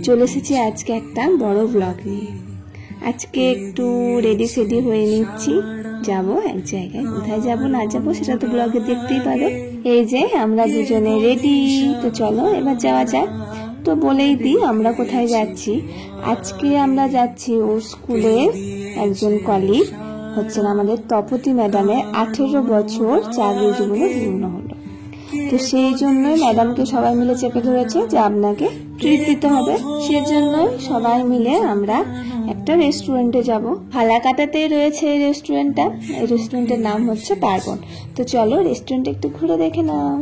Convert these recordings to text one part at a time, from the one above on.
চলে এসেছি আজকে একটা বড় ব্লগ নিয়ে। আজকে একটু রেডি সেডি হয়ে নিচ্ছি, যাব এক জায়গায়। কোথায় যাব না যাব সেটা তো ব্লগে দেখতেই পাবে। এই যে আমরা দুজনে রেডি, তো চলো এবার যাওয়া যাক। তো বলেই দিই আমরা কোথায় যাচ্ছি। আজকে আমরা যাচ্ছি ওর স্কুলের একজন কলিগ হচ্ছেন আমাদের তপতী ম্যাডামের 18 বছর চাকরি জীবনে পূর্ণ হলো। তো সেই জন্যই ম্যাডামকে সবাই মিলে চেপে ধরেছে যে আপনাকে ট্রিট দিতে হবে। সেজন্য সবাই মিলে আমরা একটা রেস্টুরেন্টে যাব। ফালাকাটাতেই রয়েছে এই রেস্টুরেন্টটা। এই রেস্টুরেন্টের নাম হচ্ছে পার্বণ। তো চলো রেস্টুরেন্টে একটু ঘুরে দেখে নাও।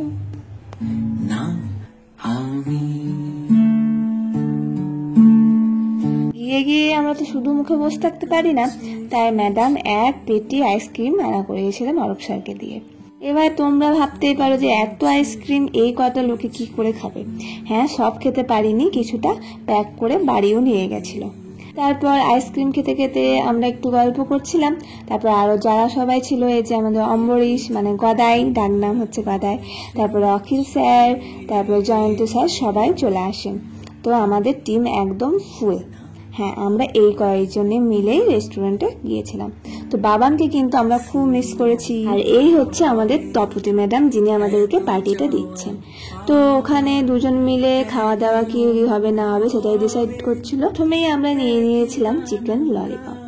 গিয়ে গিয়ে আমরা তো শুধু মুখে বসে থাকতে পারি না, তাই ম্যাডাম এক পেটি আইসক্রিম আনা করিয়েছিলেন অরূপ স্যারকে দিয়ে। এবার তোমরা ভাবতেই পারো যে এত আইসক্রিম এই কটা লোকে কি করে খাবে। হ্যাঁ, সব খেতে পারিনি, কিছুটা প্যাক করে বাড়িও নিয়ে গেছিল। তারপর আইসক্রিম খেতে খেতে আমরা একটু গল্প করছিলাম। তারপর আরও যারা সবাই ছিল, এই যে আমাদের অম্বরীশ মানে গদাই, ডাক নাম হচ্ছে গদাই, তারপরে অখিল স্যার, তারপরে জয়ন্ত স্যার, সবাই চলে আসেন। তো আমাদের টিম একদম ফুল। হ্যাঁ, আমরা এই কয়েকজনে মিলেই রেস্টুরেন্টে গিয়েছিলাম। তো বাবানকে কিন্তু আমরা খুব মিস করেছি। আর এই হচ্ছে আমাদের তপতী ম্যাডাম, যিনি আমাদেরকে পার্টিটা দিচ্ছেন। তো ওখানে দুজন মিলে খাওয়া দাওয়া কি হবে না হবে সেটাই ডিসাইড করছিল। প্রথমেই আমরা নিয়ে নিয়েছিলাম চিকেন ললিপপ।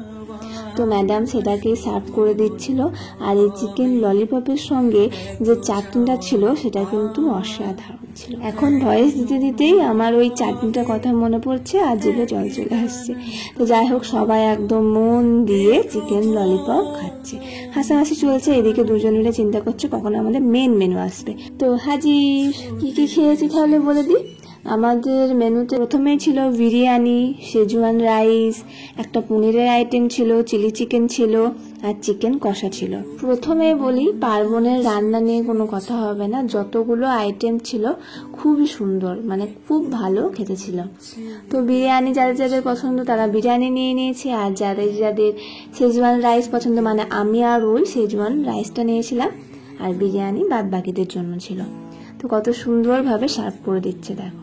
তো ম্যাডাম সেটাকে সার্ভ করে দিচ্ছিল। আর এই চিকেন ললিপপের সঙ্গে যে চাটনিটা ছিল সেটা কিন্তু অসাধারণ ছিল। এখন ভয়েস দিতে দিতেই আমার ওই চাটনিটার কথা মনে পড়ছে আর জিভে জল চলে আসছে। তো যাই হোক, সবাই একদম মন দিয়ে চিকেন ললিপপ খাচ্ছে, হাসাহাসি চলছে। এদিকে দুজন মিলে চিন্তা করছে কখন আমাদের মেনু আসবে। তো হাজির। কি কি খেয়েছি তাহলে বলে দিই। আমাদের মেনুতে প্রথমেই ছিল বিরিয়ানি, শেজওয়ান রাইস, একটা পনিরের আইটেম ছিল, চিলি চিকেন ছিল, আর চিকেন কষা ছিল। প্রথমে বলি, পার্বণের রান্না নিয়ে কোনো কথা হবে না। যতগুলো আইটেম ছিল খুবই সুন্দর, মানে খুব ভালো খেতে ছিল। তো বিরিয়ানি যাদের যাদের পছন্দ তারা বিরিয়ানি নিয়ে নিয়েছে, আর যাদের যাদের শেজওয়ান রাইস পছন্দ, মানে আমি আর ওই শেজওয়ান রাইসটা নিয়েছিলাম, আর বিরিয়ানি বাদ বাকিদের জন্য ছিল। তো কত সুন্দরভাবে সার্ভ করে দিচ্ছে দেখো।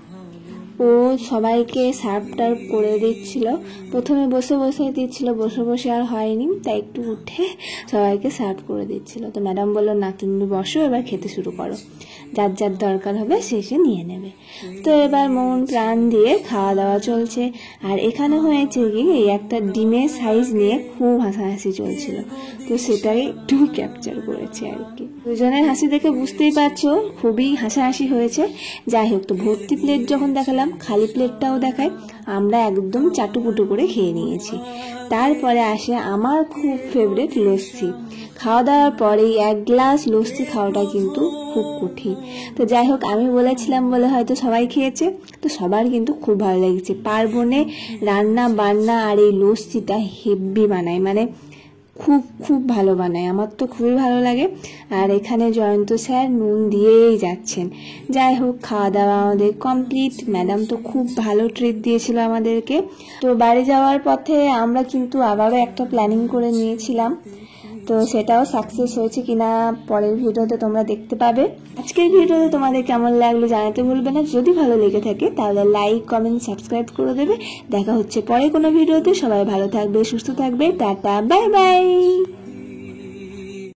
ও সবাইকে সার্ভ টার্ভ করে দিচ্ছিল। প্রথমে বসে বসে দিচ্ছিল, বসে বসে আর হয়নি, তাই একটু উঠে সবাইকে সার্ভ করে দিচ্ছিল। তো ম্যাডাম বললো, না তুমি বসো, এবার খেতে শুরু করো, যার যার দরকার হবে সে নিয়ে নেবে। তো এবার মন প্রাণ দিয়ে খাওয়া দাওয়া চলছে। আর এখানে হয়েছে কি, এই একটা ডিমের সাইজ নিয়ে খুব হাসাহাসি চলছিল। তো সেটাই একটু ক্যাপচার করেছে আর কি। দুজনের হাসি দেখে বুঝতেই পারছো খুবই হাসাহাসি হয়েছে। যাই হোক, তো ভর্তি প্লেট যখন দেখালাম, খালি প্লেটটাও দেখায়, আমরা একদম চাটুপুটু করে খেয়ে নিয়েছি। তারপরে আসে আমার খুব ফেভারিট লস্যি। খাওয়া দাওয়ার পরেই এক গ্লাস লস্যি খাওয়াটা কিন্তু খুব কঠিন। তো যাই হোক, আমি বলেছিলাম বলে হয়তো সবাই খেয়েছে, তো সবার কিন্তু খুব ভালো লেগেছে। পার্বণে রান্না বান্না আর এই লস্যিটা হেভি বানায়, মানে খুব খুব ভালো বানায়, আমার তো খুবই ভালো লাগে। আর এখানে জয়ন্ত স্যার নুন দিয়েই যাচ্ছেন। যাই হোক, খাওয়া দাওয়া আমাদের কমপ্লিট। ম্যাডাম তো খুব ভালো ট্রিট দিয়েছিল আমাদেরকে। তো বাড়ি যাওয়ার পথে আমরা কিন্তু আবারও একটা প্ল্যানিং করে নিয়েছিলাম, তো সেটাও সাকসেস হয়েছে কিনা পরের ভিডিওতে তোমরা দেখতে পাবে। আজকের ভিডিওতে তোমাদের কেমন লাগলো জানাতে ভুলবে না। যদি ভালো লেগে থাকে তাহলে লাইক, কমেন্ট, সাবস্ক্রাইব করে দেবে। দেখা হচ্ছে পরে কোনো ভিডিওতে। সবাই ভালো থাকবে, সুস্থ থাকবে। Tata, bye bye.